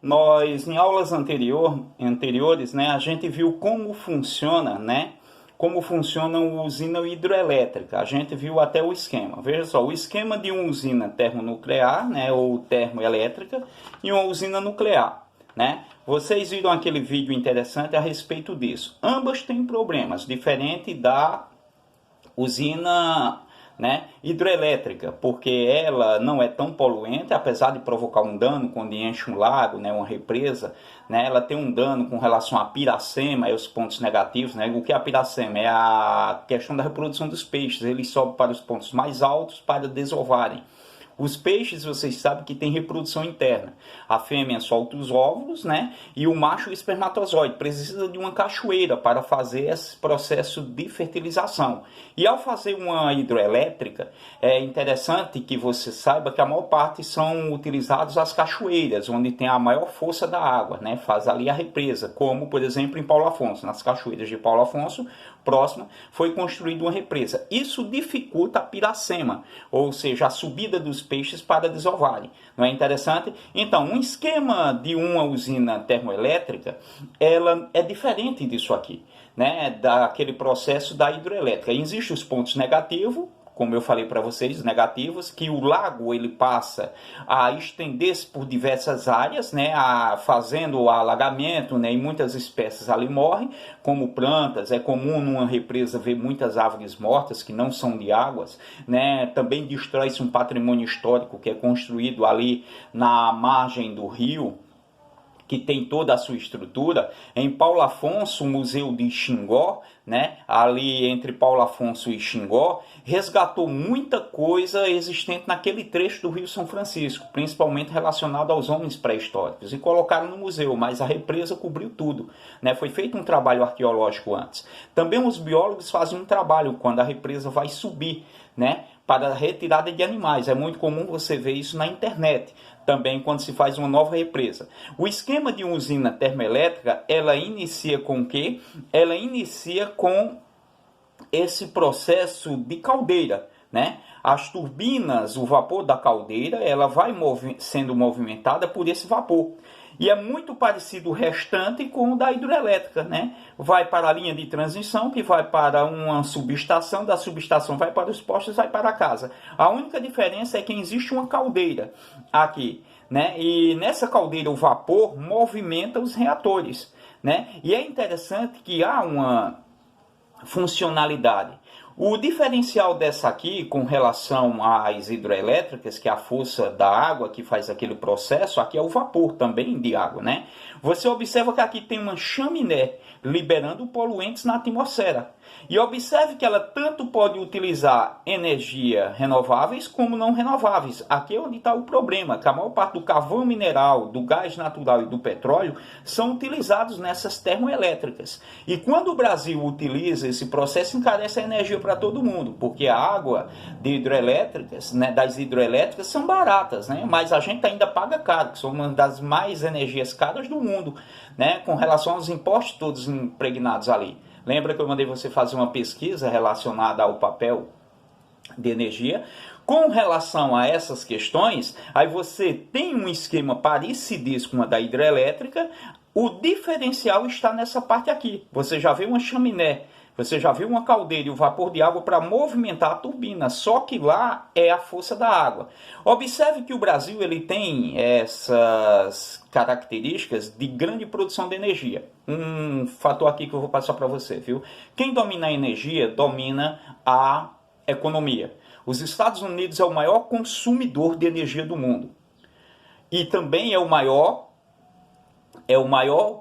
nós em aulas anteriores, né, a gente viu como funciona, né, como funciona uma usina hidrelétrica. A gente viu até o esquema. Veja só, o esquema de uma usina termonuclear, né, ou termoelétrica, e uma usina nuclear, né? Vocês viram aquele vídeo interessante a respeito disso. Ambas têm problemas, diferente da usina, né, hidrelétrica, porque ela não é tão poluente, apesar de provocar um dano quando enche um lago, né, uma represa, né, ela tem um dano com relação à piracema, os pontos negativos, né. O que é a piracema? É a questão da reprodução dos peixes, eles sobem para os pontos mais altos para desovarem. Os peixes, vocês sabem que tem reprodução interna. A fêmea solta os óvulos, né? E o macho, o espermatozoide, precisa de uma cachoeira para fazer esse processo de fertilização. E ao fazer uma hidroelétrica, é interessante que você saiba que a maior parte são utilizadas as cachoeiras, onde tem a maior força da água, né? Faz ali a represa, como, por exemplo, em Paulo Afonso. Nas cachoeiras de Paulo Afonso, próxima, foi construída uma represa. Isso dificulta a piracema, ou seja, a subida dos peixes para desovarem. Não é interessante? Então, um esquema de uma usina termoelétrica, ela é diferente disso aqui, né? Daquele processo da hidroelétrica. Existem os pontos negativos, como eu falei para vocês, negativos, que o lago ele passa a estender-se por diversas áreas, né, fazendo o alagamento, né, e muitas espécies ali morrem, como plantas. É comum numa represa ver muitas árvores mortas que não são de águas, né. Também destrói-se um patrimônio histórico que é construído ali na margem do rio, que tem toda a sua estrutura. Em Paulo Afonso, o Museu de Xingó, né, ali entre Paulo Afonso e Xingó, resgatou muita coisa existente naquele trecho do Rio São Francisco, principalmente relacionado aos homens pré-históricos, e colocaram no museu, mas a represa cobriu tudo, né? Foi feito um trabalho arqueológico antes. Também os biólogos fazem um trabalho quando a represa vai subir, né, para a retirada de animais. É muito comum você ver isso na internet, também quando se faz uma nova represa. O esquema de uma usina termoelétrica, ela inicia com o quê? Ela inicia com esse processo de caldeira, né? As turbinas, o vapor da caldeira, ela vai sendo movimentada por esse vapor. E é muito parecido o restante com o da hidrelétrica, né? Vai para a linha de transmissão, que vai para uma subestação, da subestação vai para os postos, vai para a casa. A única diferença é que existe uma caldeira aqui, né? E nessa caldeira o vapor movimenta os reatores, né? E é interessante que há uma funcionalidade. O diferencial dessa aqui com relação às hidroelétricas, que é a força da água que faz aquele processo, aqui é o vapor também de água, né? Você observa que aqui tem uma chaminé liberando poluentes na atmosfera. E observe que ela tanto pode utilizar energia renováveis como não renováveis. Aqui é onde está o problema, que a maior parte do carvão mineral, do gás natural e do petróleo são utilizados nessas termoelétricas. E quando o Brasil utiliza esse processo, encarece a energia para todo mundo, porque a água de hidrelétricas, né, das hidrelétricas são baratas, né, mas a gente ainda paga caro, que são uma das mais energias caras do mundo, né, com relação aos impostos todos impregnados ali. Lembra que eu mandei você fazer uma pesquisa relacionada ao papel de energia? Com relação a essas questões, aí você tem um esquema parecido com a da hidrelétrica. O diferencial está nessa parte aqui. Você já vê uma chaminé, você já viu uma caldeira e o vapor de água para movimentar a turbina, só que lá é a força da água. Observe que o Brasil ele tem essas características de grande produção de energia. Um fator aqui que eu vou passar para você, viu? Quem domina a energia, domina a economia. Os Estados Unidos é o maior consumidor de energia do mundo. E também é o maior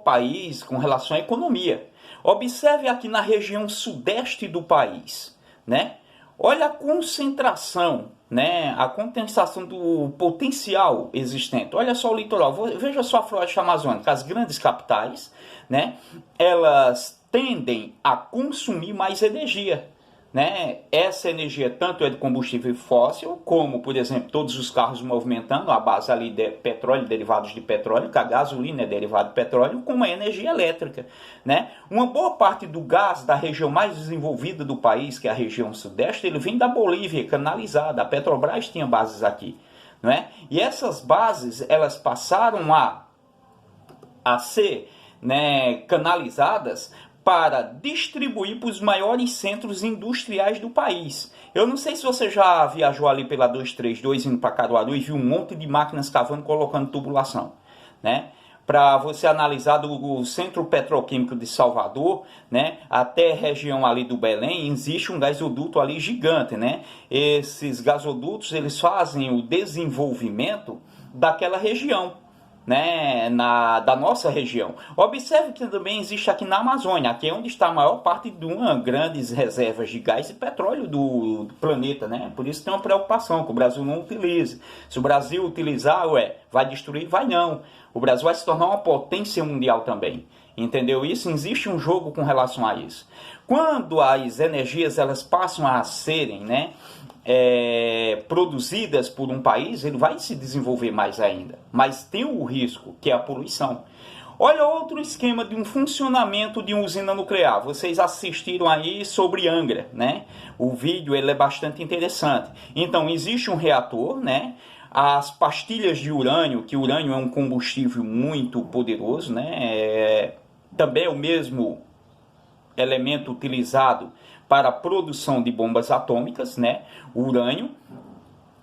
país com relação à economia. Observe aqui na região sudeste do país, né? Olha a concentração, né? A condensação do potencial existente. Olha só o litoral, veja só a floresta amazônica. As grandes capitais, né? Elas tendem a consumir mais energia, né? Essa energia tanto é de combustível fóssil, como, por exemplo, todos os carros movimentando a base ali de petróleo, derivados de petróleo, que a gasolina é derivada de petróleo, como a energia elétrica, né? Uma boa parte do gás da região mais desenvolvida do país, que é a região sudeste, ele vem da Bolívia, canalizada. A Petrobras tinha bases aqui, não é? E essas bases, elas passaram a a ser, né, canalizadas para distribuir para os maiores centros industriais do país. Eu não sei se você já viajou ali pela 232 indo para Caruaru e viu um monte de máquinas cavando, colocando tubulação, né? Para você analisar do Centro Petroquímico de Salvador, né, até a região ali do Belém, existe um gasoduto ali gigante, né? Esses gasodutos, eles fazem o desenvolvimento daquela região, né, da nossa região. Observe que também existe aqui na Amazônia, aqui é onde está a maior parte de uma grandes reservas de gás e petróleo do planeta, né? Por isso tem uma preocupação que o Brasil não utilize. Se o Brasil utilizar, vai destruir? Vai não. O Brasil vai se tornar uma potência mundial também. Entendeu isso? Existe um jogo com relação a isso. Quando as energias elas passam a serem, né, produzidas por um país, ele vai se desenvolver mais ainda. Mas tem o risco, que é a poluição. Olha outro esquema de um funcionamento de uma usina nuclear. Vocês assistiram aí sobre Angra, né? O vídeo ele é bastante interessante. Então, existe um reator, né? As pastilhas de urânio, que urânio é um combustível muito poderoso, né? Também é o mesmo elemento utilizado para a produção de bombas atômicas, né? O urânio.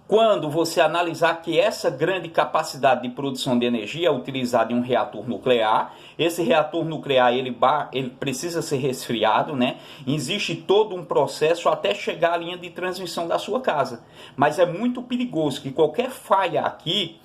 Quando você analisar que essa grande capacidade de produção de energia é utilizada em um reator nuclear, esse reator nuclear ele precisa ser resfriado, né? Existe todo um processo até chegar à linha de transmissão da sua casa. Mas é muito perigoso que qualquer falha aqui,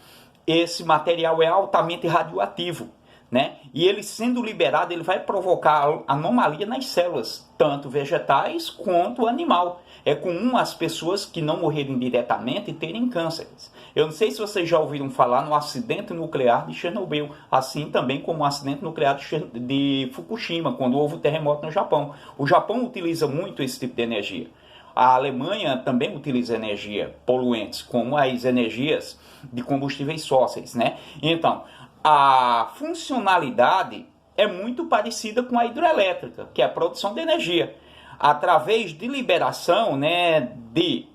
esse material é altamente radioativo, né? E ele sendo liberado, ele vai provocar anomalia nas células, tanto vegetais quanto animal. É comum as pessoas que não morrerem diretamente terem cânceres. Eu não sei se vocês já ouviram falar no acidente nuclear de Chernobyl, assim também como o acidente nuclear de Fukushima, quando houve o terremoto no Japão. O Japão utiliza muito esse tipo de energia. A Alemanha também utiliza energia poluentes, como as energias de combustíveis fósseis, né? Então, a funcionalidade é muito parecida com a hidrelétrica, que é a produção de energia, através de liberação, né, de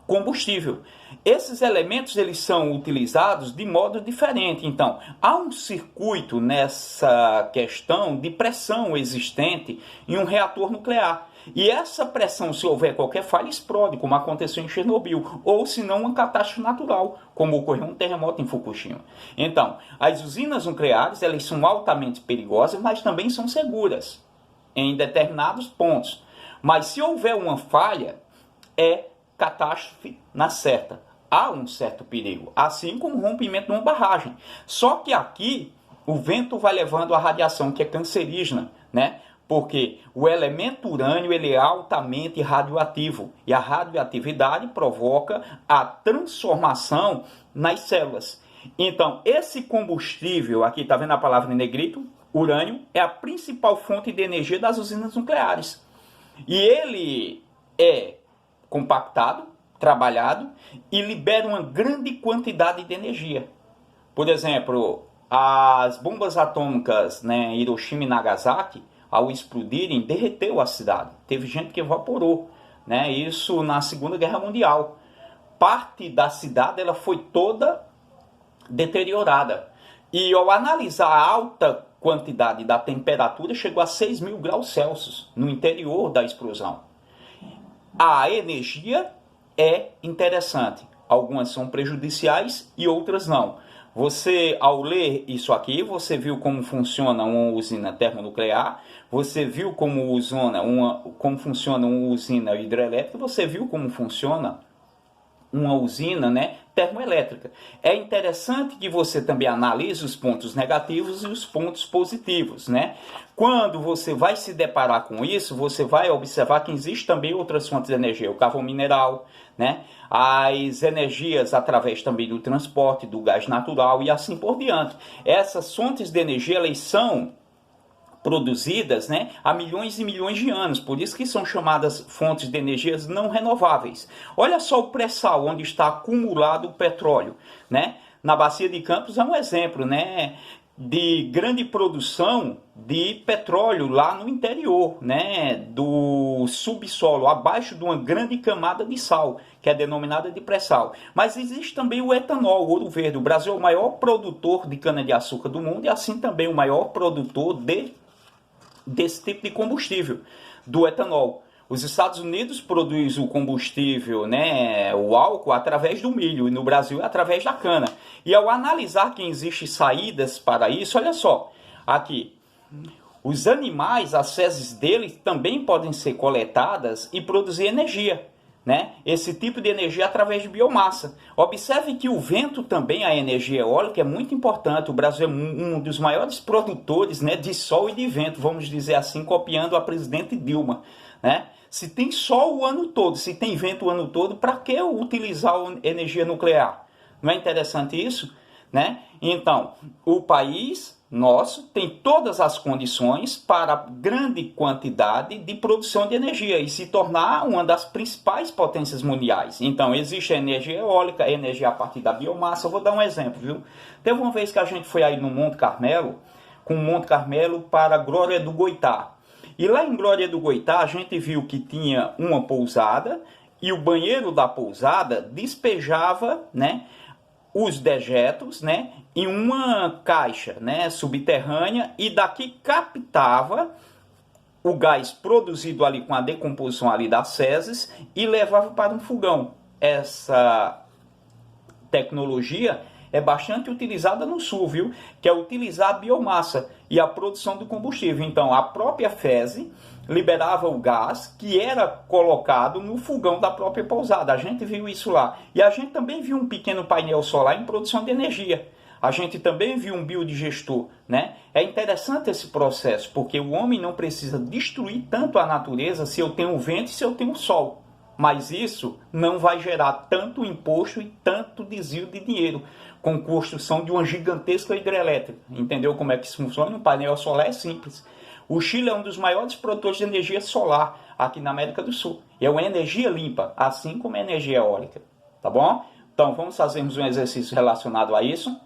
combustível. Esses elementos eles são utilizados de modo diferente. Então, há um circuito nessa questão de pressão existente em um reator nuclear. E essa pressão, se houver qualquer falha, explode, como aconteceu em Chernobyl, ou se não, uma catástrofe natural, como ocorreu um terremoto em Fukushima. Então, as usinas nucleares elas são altamente perigosas, mas também são seguras em determinados pontos. Mas se houver uma falha, é catástrofe na certa. Há um certo perigo, assim como o rompimento de uma barragem. Só que aqui, o vento vai levando a radiação, que é cancerígena, né? Porque o elemento urânio ele é altamente radioativo. E a radioatividade provoca a transformação nas células. Então, esse combustível, aqui está vendo a palavra em negrito? Urânio é a principal fonte de energia das usinas nucleares. E ele é compactado, trabalhado e libera uma grande quantidade de energia. Por exemplo, as bombas atômicas, né, Hiroshima e Nagasaki, ao explodirem, derreteu a cidade. Teve gente que evaporou, né? Isso na Segunda Guerra Mundial. Parte da cidade ela foi toda deteriorada. E ao analisar a alta quantidade da temperatura, chegou a 6.000 graus Celsius no interior da explosão. A energia é interessante. Algumas são prejudiciais e outras não. Você, ao ler isso aqui, você viu como funciona uma usina termonuclear, você viu como funciona uma usina hidrelétrica, você viu como funciona uma usina, né, termoelétrica. É interessante que você também analise os pontos negativos e os pontos positivos, né? Quando você vai se deparar com isso, você vai observar que existem também outras fontes de energia, o carvão mineral, né? As energias através também do transporte, do gás natural e assim por diante. Essas fontes de energia, elas são produzidas, né, há milhões e milhões de anos, por isso que são chamadas fontes de energias não renováveis. Olha só o pré-sal, onde está acumulado o petróleo, né? Na Bacia de Campos é um exemplo, né? de grande produção de petróleo lá no interior, né, do subsolo, abaixo de uma grande camada de sal, que é denominada de pré-sal. Mas existe também o etanol, o ouro verde. O Brasil é o maior produtor de cana-de-açúcar do mundo e assim também o maior produtor desse tipo de combustível, do etanol. Os Estados Unidos produzem o combustível, né, o álcool, através do milho, e no Brasil é através da cana. E ao analisar que existem saídas para isso, olha só, aqui, os animais, as fezes deles também podem ser coletadas e produzir energia, né? Esse tipo de energia através de biomassa. Observe que o vento também, a energia eólica, é muito importante. O Brasil é um dos maiores produtores, né, de sol e de vento, vamos dizer assim, copiando a presidente Dilma, né? Se tem sol o ano todo, se tem vento o ano todo, para que utilizar energia nuclear? Não é interessante isso? Né? Então, o país nosso tem todas as condições para grande quantidade de produção de energia e se tornar uma das principais potências mundiais. Então, existe a energia eólica, a energia a partir da biomassa. Eu vou dar um exemplo, viu? Teve uma vez que a gente foi aí no Monte Carmelo, com o Monte Carmelo para a Glória do Goitá. E lá em Glória do Goitá a gente viu que tinha uma pousada e o banheiro da pousada despejava, né, os dejetos, né, em uma caixa, né, subterrânea e daqui captava o gás produzido ali com a decomposição ali das fezes e levava para um fogão. Essa tecnologia é bastante utilizada no sul, viu? Que é utilizar a biomassa e a produção do combustível. Então, a própria fezes liberava o gás que era colocado no fogão da própria pousada. A gente viu isso lá. E a gente também viu um pequeno painel solar em produção de energia. A gente também viu um biodigestor, né? É interessante esse processo, porque o homem não precisa destruir tanto a natureza se eu tenho vento e se eu tenho sol. Mas isso não vai gerar tanto imposto e tanto desvio de dinheiro com construção de uma gigantesca hidrelétrica. Entendeu como é que isso funciona? Um painel solar é simples. O Chile é um dos maiores produtores de energia solar aqui na América do Sul. E é uma energia limpa, assim como a energia eólica. Tá bom? Então, vamos fazermos um exercício relacionado a isso.